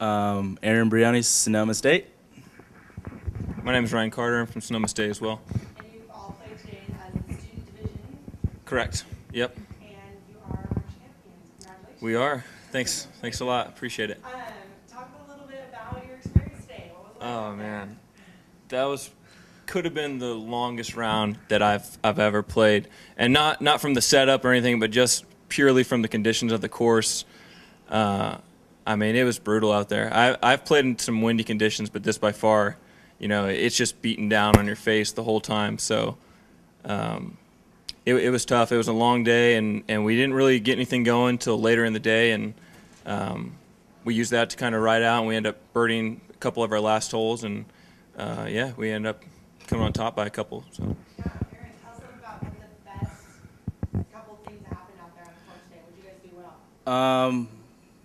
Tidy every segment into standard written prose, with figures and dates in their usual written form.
Aaron Brioni, Sonoma State. My name is Ryan Carter. I'm from Sonoma State as well. And you all played today as the student division. Correct. Yep. And you are champions. Congratulations. We are. Thanks. Thanks a lot. Appreciate it. Talk a little bit about your experience today. What was it like Oh out man, that could have been the longest round that I've ever played, and not from the setup or anything, but just purely from the conditions of the course. I mean, it was brutal out there. I've played in some windy conditions, but this by far, it's just beating down on your face the whole time. So it was tough. It was a long day, and we didn't really get anything going until later in the day, and we used that to kind of ride out, and we ended up birdieing a couple of our last holes, and yeah, we ended up coming on top by a couple. So. Yeah, Aaron, tell us a little about what the best couple things that happened out there on the course today. What did you guys do well?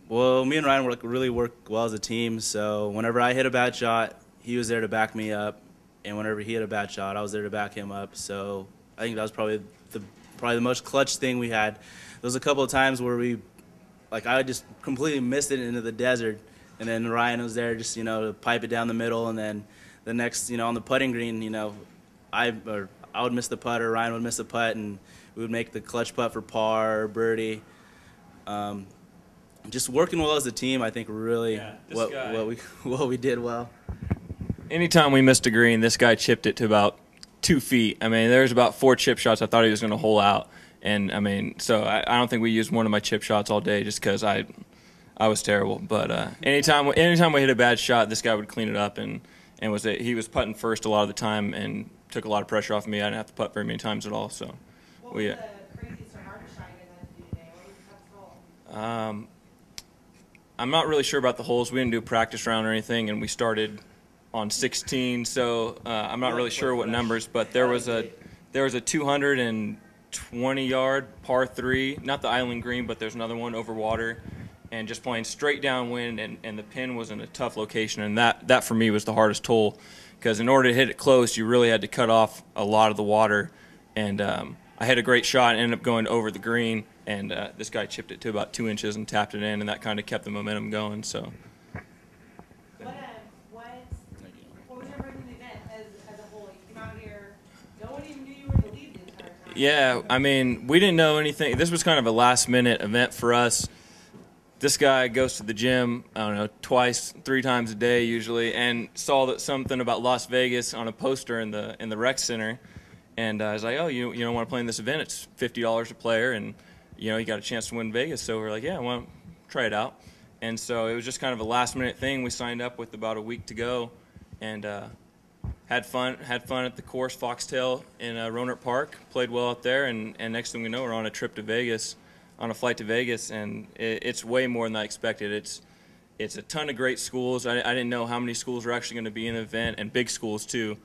Well, me and Ryan really work well as a team, so whenever I hit a bad shot, he was there to back me up, and whenever he hit a bad shot, I was there to back him up. So I think that was probably the most clutch thing we had. There was a couple of times where I just completely missed it into the desert, and then Ryan was there just, to pipe it down the middle, and then the next, on the putting green, I would miss the putt or Ryan would miss the putt, and we would make the clutch putt for par or birdie. Just working well as a team, I think, really what we did well. Anytime we missed a green, this guy chipped it to about 2 feet. I mean, there's about 4 chip shots I thought he was going to hole out. And, I mean, so I don't think we used one of my chip shots all day just because I was terrible. But anytime we hit a bad shot, this guy would clean it up. And he was putting first a lot of the time and took a lot of pressure off of me. I didn't have to putt very many times at all. So, what was the craziest or hardest shot you guys had to do today? What was the toughest hole? I'm not really sure about the holes. We didn't do a practice round or anything, and we started on 16, so I'm not really sure what numbers, but there was a 220-yard par 3, not the island green, but there's another one over water, and just playing straight downwind, and the pin was in a tough location, and that for me was the hardest hole, because in order to hit it close, you really had to cut off a lot of the water, and I had a great shot and ended up going over the green, and this guy chipped it to about 2 inches and tapped it in, and that kind of kept the momentum going. So. What was your version of the event as a whole? You came out here, no one even knew you were the lead the entire time. Yeah, I mean, we didn't know anything. This was kind of a last-minute event for us. This guy goes to the gym, I don't know, 2-3 times a day usually, and saw something about Las Vegas on a poster in the rec center, and I was like, oh, you don't want to play in this event? It's $50 a player, and you got a chance to win Vegas. So we're like, yeah, well, try it out. And so it was just kind of a last-minute thing. We signed up with about a week to go, and had fun at the course, Foxtail in Rohnert Park. Played well out there, and next thing we know, we're on a trip to Vegas, on a flight to Vegas, and it's way more than I expected. It's a ton of great schools. I didn't know how many schools were actually going to be in the event, and big schools too,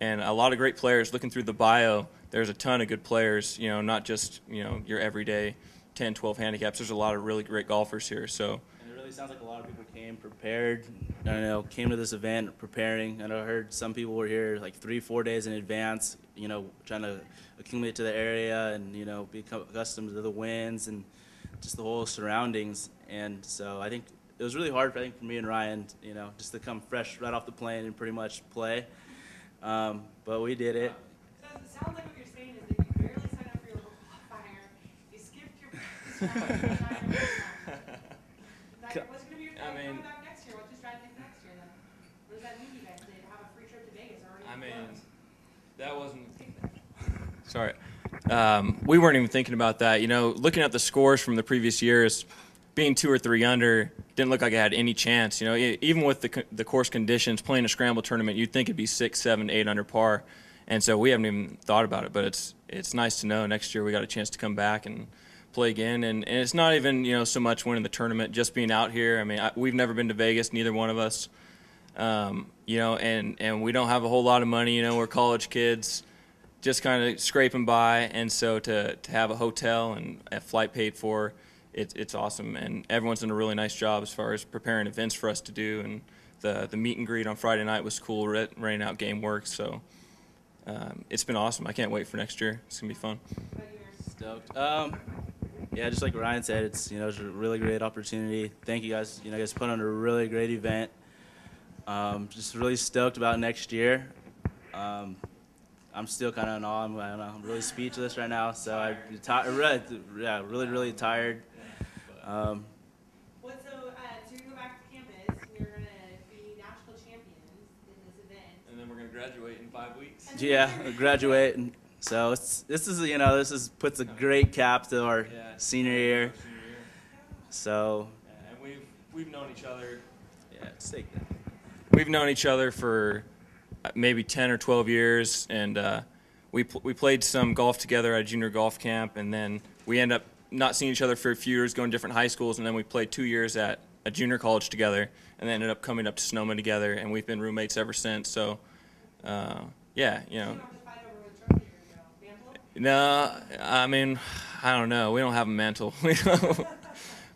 and a lot of great players. Looking through the bio, there's a ton of good players, not just your everyday 10, 12 handicaps. There's a lot of really great golfers here. So. And it really sounds like a lot of people came prepared. Came to this event preparing. And I heard some people were here like 3-4 days in advance. Trying to acclimate to the area and become accustomed to the winds and just the whole surroundings. And so I think it was really hard for me and Ryan, just to come fresh right off the plane and pretty much play. But we did it. It sounds like what you're saying is that you barely signed up for your local qualifier. You skipped your practice round. What's going to be your coming back next year? What's your strategy for next year then? What does that mean you guys did? Have a free trip to Vegas already? I mean, that wasn't. Sorry. We weren't even thinking about that. Looking at the scores from the previous years, being 2 or 3 under didn't look like I had any chance. Even with the course conditions, playing a scramble tournament, you'd think it'd be 6, 7, 8 under par. And so we haven't even thought about it, but it's nice to know next year we got a chance to come back and play again. And it's not even so much winning the tournament, just being out here. I mean, we've never been to Vegas, neither one of us. And we don't have a whole lot of money. We're college kids, just kind of scraping by. And so to have a hotel and a flight paid for, it's awesome. And everyone's done a really nice job as far as preparing events for us to do. And the meet and greet on Friday night was cool, renting out game work. So. It's been awesome. I can't wait for next year. It's going to be fun. Stoked. Yeah, just like Ryan said, it's it's a really great opportunity. Thank you guys. You guys put on a really great event. Just really stoked about next year. I'm still kind of in awe. I don't know, I'm really speechless right now. So really tired. So you go back to campus, and you're gonna be national champions in this event. And then we're gonna graduate in 5 weeks. Yeah, graduate. And so this puts a great cap to our senior year. So. And we've known each other. Yeah, just take that. We've known each other for maybe 10 or 12 years, and we played some golf together at a junior golf camp, and then we end up not seeing each other for a few years, going to different high schools, and then we played 2 years at a junior college together, and then ended up coming up to Sonoma together, and we've been roommates ever since. So, yeah, No, I mean, I don't know. We don't have a mantle.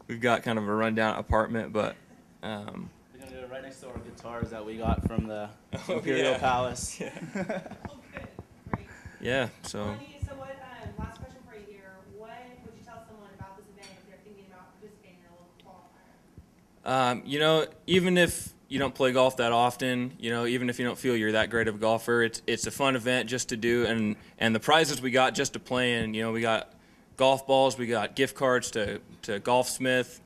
We've got kind of a rundown apartment, but. We're gonna do it right next to our guitars that we got from the Imperial Palace. Yeah. Okay, great. Yeah. So. So what? Last question for you here. What would you tell someone about this event if they're thinking about participating in a local qualifier? Even if you don't play golf that often, even if you don't feel you're that great of a golfer, it's a fun event just to do, and the prizes we got just to play in, we got golf balls, we got gift cards to Golfsmith,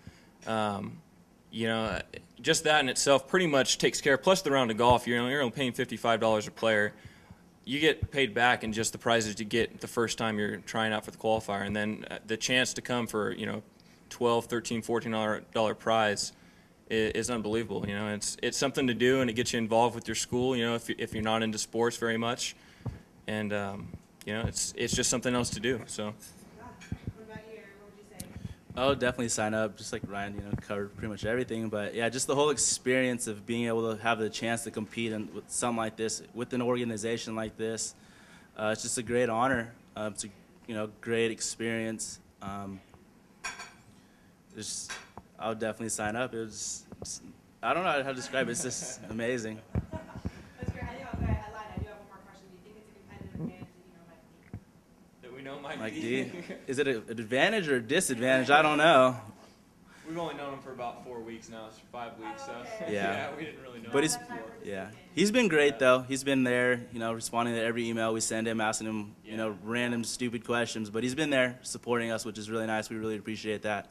just that in itself pretty much takes care. Plus the round of golf, you're only paying $55 a player. You get paid back in just the prizes you get the first time you're trying out for the qualifier, and then the chance to come for $12, $13, $14 prize is unbelievable. It's something to do, and it gets you involved with your school. If you're not into sports very much, and it's just something else to do. So. What about you, Aaron? What would you say? Oh, definitely sign up. Just like Ryan, covered pretty much everything. But yeah, just the whole experience of being able to have the chance to compete with something like this, with an organization like this, it's just a great honor. It's a great experience. I would definitely sign up. I don't know how to describe it. It's just amazing. That's great. I lied. I do have one more question. Do you think it's a competitive advantage That we know Mike Mike D. D. Is it an advantage or a disadvantage? I don't know. We've only known him for about 4 weeks now. It's 5 weeks, so okay. Yeah. we didn't really know But him before. he's been great though. He's been there, responding to every email we send him, asking him, Yeah. random stupid questions. But he's been there supporting us, which is really nice. We really appreciate that.